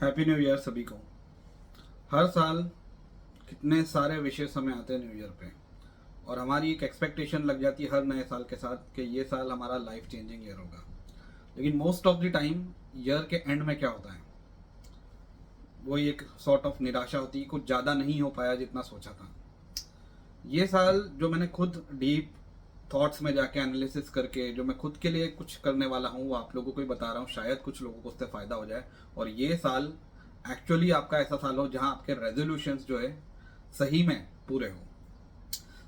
Happy new year सभी को। हर साल कितने सारे विशेष समय आते हैं न्यू ईयर पे, और हमारी एक एक्सपेक्टेशन लग जाती है हर नए साल के साथ कि ये साल हमारा लाइफ चेंजिंग ईयर होगा। लेकिन most of the time year के एंड में क्या होता है, वही एक सॉर्ट ऑफ निराशा होती है, कुछ ज़्यादा नहीं हो पाया जितना सोचा था। ये साल जो मैंने खुद डीप थॉट्स में जाके एनालिसिस करके जो मैं खुद के लिए कुछ करने वाला हूँ वो आप लोगों को ही बता रहा हूँ, शायद कुछ लोगों को उससे फ़ायदा हो जाए। और ये साल एक्चुअली आपका ऐसा साल हो जहाँ आपके रेजोल्यूशंस जो है सही में पूरे हो।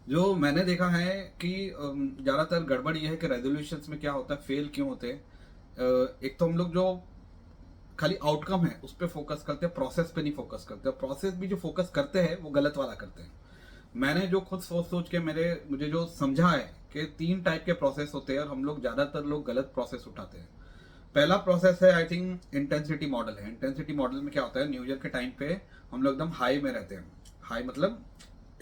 जो मैंने देखा है कि ज़्यादातर गड़बड़ ये है कि रेजोल्यूशंस में क्या होता है, फेल क्यों होते हैं। एक तो हम लोग जो खाली आउटकम है उस पर फोकस करते हैं, प्रोसेस पे नहीं फोकस करते। प्रोसेस भी जो फोकस करते हैं वो गलत वाला करते हैं। मैंने जो खुद सोच सोच के मुझे जो समझा है कि 3 टाइप के प्रोसेस होते हैं और हम लोग ज़्यादातर लोग गलत प्रोसेस उठाते हैं। पहला प्रोसेस है आई थिंक इंटेंसिटी मॉडल है। इंटेंसिटी मॉडल में क्या होता है, न्यू ईयर के टाइम पे हम लोग एकदम हाई में रहते हैं। हाई मतलब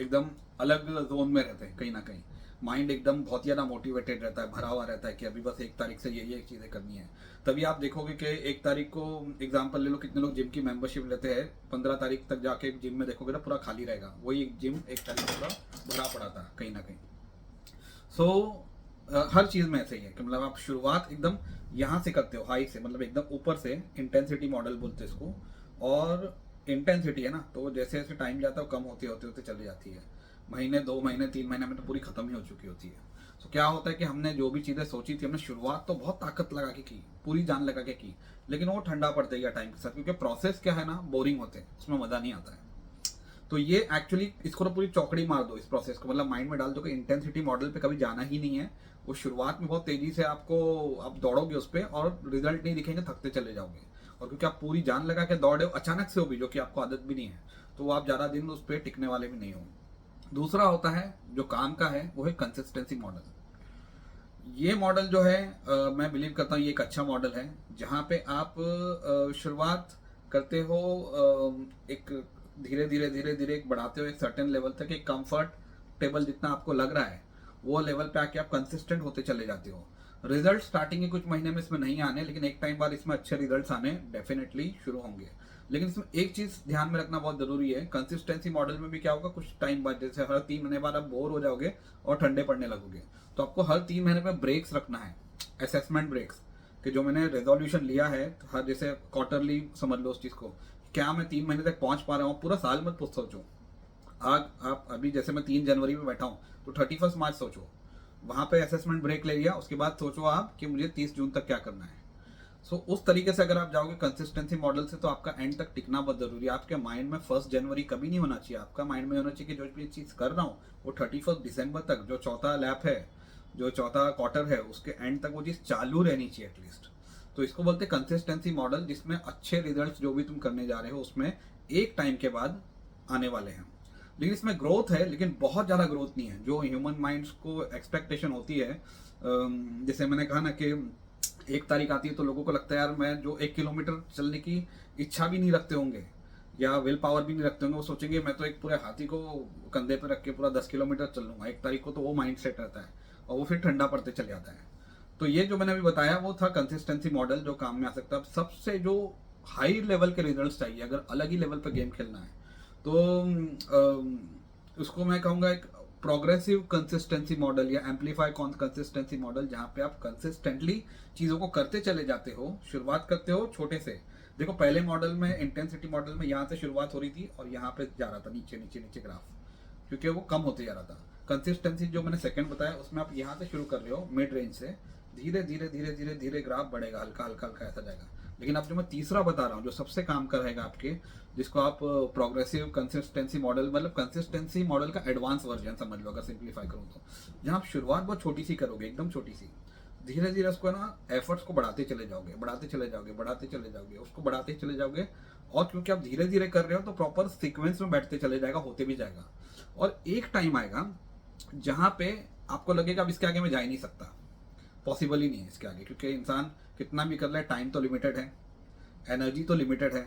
एकदम अलग जोन में रहते हैं, कहीं ना कहीं माइंड एकदम बहुत ज़्यादा मोटिवेटेड रहता है, भरा हुआ रहता है कि अभी बस 1 तारीख से ये चीज़ें करनी है। तभी आप देखोगे कि 1 तारीख को एग्जाम्पल ले लो, कितने लोग जिम की मेंबरशिप लेते हैं, 15 तारीख तक जाके जिम में देखोगे ना पूरा खाली रहेगा, वही जिम 1 तारीख को पूरा भरा पड़ा था कहीं ना कहीं। सो हर चीज़ में ऐसे ही है कि मतलब आप शुरुआत एकदम यहाँ से करते हो, हाई से, मतलब एकदम ऊपर से। इंटेंसिटी मॉडल बोलते हैं इसको। और इंटेंसिटी है ना, तो जैसे जैसे टाइम जाता है वो कम होते होते होते चली जाती है। महीने 2 महीने 3 महीने में तो पूरी खत्म ही हो चुकी होती है। तो क्या होता है कि हमने जो भी चीज़ें सोची थी, हमने शुरुआत तो बहुत ताकत लगा के की, पूरी जान लगा के की, लेकिन वो ठंडा पड़ता गया टाइम के साथ, क्योंकि प्रोसेस क्या है ना, बोरिंग होते हैं, उसमें मज़ा नहीं आता है। तो ये एक्चुअली इसको तो पूरी चौकड़ी मार दो, इस प्रोसेस को मतलब माइंड में डाल दो कि इंटेंसिटी मॉडल पे कभी जाना ही नहीं है। वो शुरुआत में बहुत तेजी से आप दौड़ोगे उस पर और रिजल्ट नहीं दिखेंगे, थकते चले जाओगे। और क्योंकि आप पूरी जान लगा के दौड़े हो, अचानक से हो भी, जो कि आपको आदत भी नहीं है, तो वो आप ज़्यादा दिन उस पर टिकने वाले भी नहीं हो। दूसरा होता है जो काम का है, वो है कंसिस्टेंसी मॉडल। ये मॉडल जो है मैं बिलीव करता हूँ ये एक अच्छा मॉडल है, जहाँ पे आप शुरुआत करते हो, एक धीरे धीरे धीरे धीरे एक बढ़ाते हो एक सर्टेन लेवल तक, एक कंफर्ट टेबल जितना आपको लग रहा है वो लेवल पे आके आप कंसिस्टेंट होते चले जाते हो। रिजल्ट स्टार्टिंग के कुछ महीने में इसमें नहीं आने, लेकिन एक टाइम बाद इसमें अच्छे रिजल्ट्स आने डेफिनेटली शुरू होंगे। लेकिन इसमें एक चीज ध्यान में रखना बहुत जरूरी है, कंसिस्टेंसी मॉडल में भी क्या होगा, कुछ टाइम बाद जैसे हर 3 महीने बाद आप बोर हो जाओगे और ठंडे पड़ने लगोगे, तो आपको हर 3 महीने में ब्रेक्स रखना है, असेसमेंट ब्रेक्स। कि जो मैंने रेजोल्यूशन लिया है हर, जैसे क्वार्टरली समझ लो उस चीज को, क्या मैं 3 महीने तक पहुंच पा रहा हूँ, पूरा साल मत सोचो। आज आप अभी जैसे मैं 3 जनवरी में बैठा हूँ तो 31 मार्च सोचो, वहां पे असेसमेंट ब्रेक ले लिया, उसके बाद सोचो आप कि मुझे 30 जून तक क्या करना है। उस तरीके से अगर आप जाओगे कंसिस्टेंसी मॉडल से, तो आपका एंड तक टिकना बहुत जरूरी है। आपके माइंड में 1 जनवरी कभी नहीं होना चाहिए, आपका माइंड में होना चाहिए कि जो भी चीज़ कर रहा हूँ वो 31 दिसंबर तक, जो चौथा लैप है, जो चौथा क्वार्टर है, उसके एंड तक वो चीज़ चालू रहनी चाहिए एटलीस्ट। तो इसको बोलते हैं कंसिस्टेंसी मॉडल, जिसमें अच्छे रिजल्ट जो भी तुम करने जा रहे हो उसमें एक टाइम के बाद आने वाले हैं। लेकिन इसमें ग्रोथ है, लेकिन बहुत ज़्यादा ग्रोथ नहीं है जो ह्यूमन माइंड्स को एक्सपेक्टेशन होती है। जैसे मैंने कहा ना कि 1 तारीख आती है तो लोगों को लगता है यार, मैं जो 1 किलोमीटर चलने की इच्छा भी नहीं रखते होंगे या विल पावर भी नहीं रखते होंगे, वो सोचेंगे मैं तो एक पूरे हाथी को कंधे पे रख के पूरा 10 किलोमीटर चल लूंगा 1 तारीख को, तो वो माइंड सेट रहता है और वो फिर ठंडा पड़ते चले जाता है। तो ये जो मैंने अभी बताया वो था कंसिस्टेंसी मॉडल, जो काम में आ सकता है। अब सबसे जो हाई लेवल के रिजल्ट चाहिए, अगर अलग ही लेवल पर गेम खेलना है, तो उसको मैं कहूँगा एक प्रोग्रेसिव कंसिस्टेंसी मॉडल या एम्पलीफाई कंसिस्टेंसी मॉडल, जहाँ पे आप कंसिस्टेंटली चीज़ों को करते चले जाते हो। शुरुआत करते हो छोटे से। देखो पहले मॉडल में, इंटेंसिटी मॉडल में, यहाँ से शुरुआत हो रही थी और यहाँ पे जा रहा था नीचे नीचे नीचे ग्राफ, क्योंकि वो कम होते जा रहा था। कंसिस्टेंसी जो मैंने सेकंड बताया उसमें आप यहाँ से शुरू कर रहे हो मिड रेंज से, धीरे धीरे धीरे धीरे धीरे ग्राफ बढ़ेगा, हल्का हल्का हल्का ऐसा जाएगा। लेकिन अब जो मैं तीसरा बता रहा हूँ जो सबसे काम का रहेगा आपके, जिसको आप प्रोग्रेसिव कंसिस्टेंसी मॉडल, मतलब कंसिस्टेंसी मॉडल का एडवांस वर्जन समझ लो अगर सिंप्लीफाई करूँ तो, जहाँ आप शुरुआत बहुत छोटी सी करोगे, एकदम छोटी सी, धीरे धीरे उसको ना एफर्ट्स को बढ़ाते चले जाओगे, बढ़ाते चले जाओगे, बढ़ाते चले जाओगे, उसको बढ़ाते चले जाओगे। और क्योंकि आप धीरे धीरे कर रहे हो तो प्रॉपर सीक्वेंस में बैठते चले जाएगा, होते भी जाएगा। और एक टाइम आएगा जहाँ पे आपको लगेगा अब इसके आगे मैं जा ही नहीं सकता, पॉसिबल ही नहीं है इसके आगे, क्योंकि इंसान कितना भी कर ले, टाइम तो लिमिटेड है, एनर्जी तो लिमिटेड है,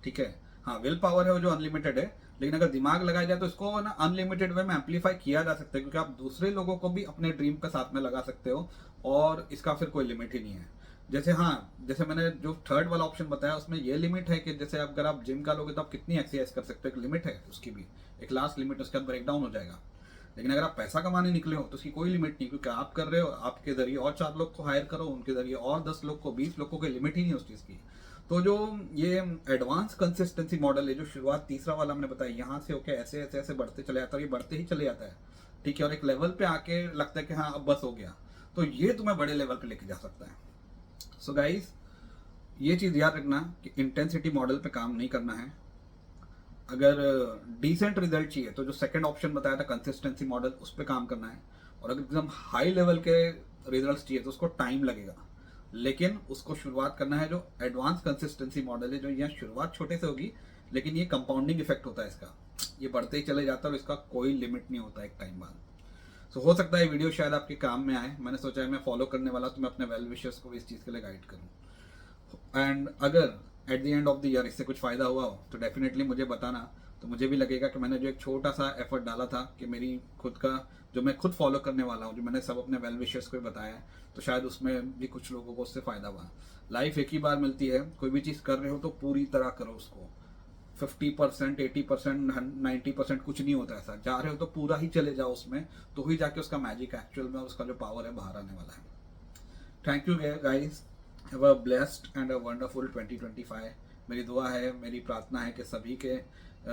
ठीक है। हाँ, विल पावर है वो जो अनलिमिटेड है, लेकिन अगर दिमाग लगाया जाए तो इसको ना अनलिमिटेड वे में एम्पलीफाई किया जा सकता है, क्योंकि आप दूसरे लोगों को भी अपने ड्रीम के साथ में लगा सकते हो और इसका फिर कोई लिमिट ही नहीं है। जैसे हाँ, जैसे मैंने जो थर्ड वाला ऑप्शन बताया उसमें ये लिमिट है कि जैसे अगर आप जिम का लोगे तो आप कितनी एक्सरसाइज कर सकते हो, एक लिमिट है उसकी भी, एक लास्ट लिमिट, उसके बाद ब्रेक डाउन हो जाएगा। लेकिन अगर आप पैसा कमाने निकले हो तो उसकी कोई लिमिट नहीं, क्योंकि आप कर रहे हो, आपके जरिए और 4 लोग को हायर करो, उनके जरिए और 10 लोग को, 20 लोग को, कोई लिमिट ही नहीं है उस चीज़ की। तो जो ये एडवांस कंसिस्टेंसी मॉडल है, जो शुरुआत तीसरा वाला हमने बताया, यहाँ से होकर ऐसे ऐसे ऐसे बढ़ते चले जाता है, ये बढ़ते ही चले जाता है, ठीक है, और एक लेवल पे आके लगता है कि हाँ अब बस हो गया, तो ये तुम्हें बड़े लेवल पे लेके जा सकता है। सो गाइस, ये चीज़ याद रखना कि इंटेंसिटी मॉडल पे काम नहीं करना है। अगर डिसेंट रिजल्ट चाहिए तो जो सेकंड ऑप्शन बताया था कंसिस्टेंसी मॉडल, उस पर काम करना है। और अगर एकदम हाई लेवल के रिजल्ट्स चाहिए तो उसको टाइम लगेगा, लेकिन उसको शुरुआत करना है जो एडवांस कंसिस्टेंसी मॉडल है, जो यहाँ शुरुआत छोटे से होगी लेकिन ये कंपाउंडिंग इफेक्ट होता है इसका, ये बढ़ते ही चले जाता है और इसका कोई लिमिट नहीं होता एक टाइम बाद। सो हो सकता है वीडियो शायद आपके काम में आए, मैंने सोचा है मैं फॉलो करने वाला तो मैं अपने वेल विशर्स को भी इस चीज़ के लिए गाइड करूँ। एंड अगर at the end of the year इससे कुछ फ़ायदा हुआ हो तो डेफिनेटली मुझे बताना, तो मुझे भी लगेगा कि मैंने जो एक छोटा सा एफर्ट डाला था कि मेरी खुद का, जो मैं खुद फॉलो करने वाला हूँ, जो मैंने सब अपने वेल विशर्स को भी बताया है, तो शायद उसमें भी कुछ लोगों को उससे फ़ायदा हुआ। लाइफ एक ही बार मिलती है, कोई भी चीज़ कर रहे हो तो पूरी तरह करो उसको, 50%, 80%, 90% कुछ नहीं होता ऐसा, जा रहे हो तो पूरा ही चले जाओ उसमें, तो ही जाके उसका मैजिक एक्चुअल में, उसका जो पावर है बाहर आने वाला है। Thank you guys, have a blessed and a wonderful 2025। मेरी दुआ है, मेरी प्रार्थना है कि सभी के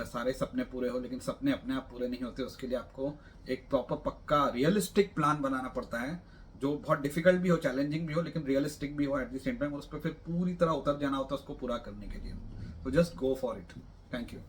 सारे सपने पूरे हो, लेकिन सपने अपने आप पूरे नहीं होते, उसके लिए आपको एक प्रॉपर पक्का रियलिस्टिक प्लान बनाना पड़ता है, जो बहुत डिफिकल्ट भी हो, चैलेंजिंग भी हो, लेकिन रियलिस्टिक भी हो एट द सेम टाइम, और उस पर फिर पूरी तरह उतर जाना होता है उसको पूरा करने के लिए। तो just go for it. Thank you.